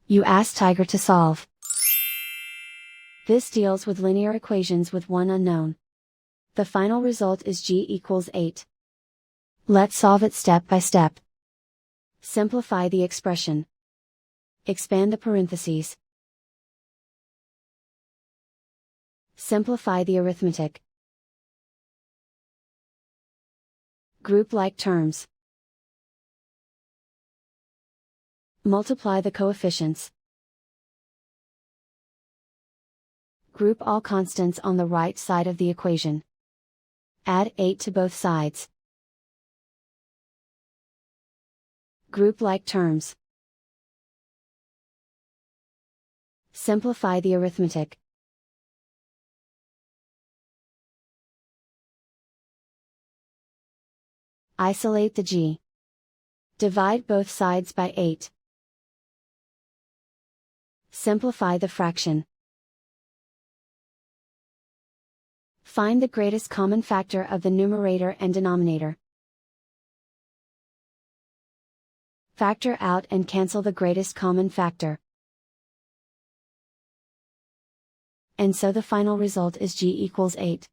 You ask Tiger to solve. This deals with linear equations with one unknown. The final result is g equals 8. Let's solve it step by step. Simplify the expression. Expand the parentheses. Simplify the arithmetic. Group like terms. Multiply the coefficients. Group all constants on the right side of the equation. Add 8 to both sides. Group like terms. Simplify the arithmetic. Isolate the g. Divide both sides by 8. Simplify the fraction. Find the greatest common factor of the numerator and denominator. Factor out and cancel the greatest common factor. And so the final result is g equals 8.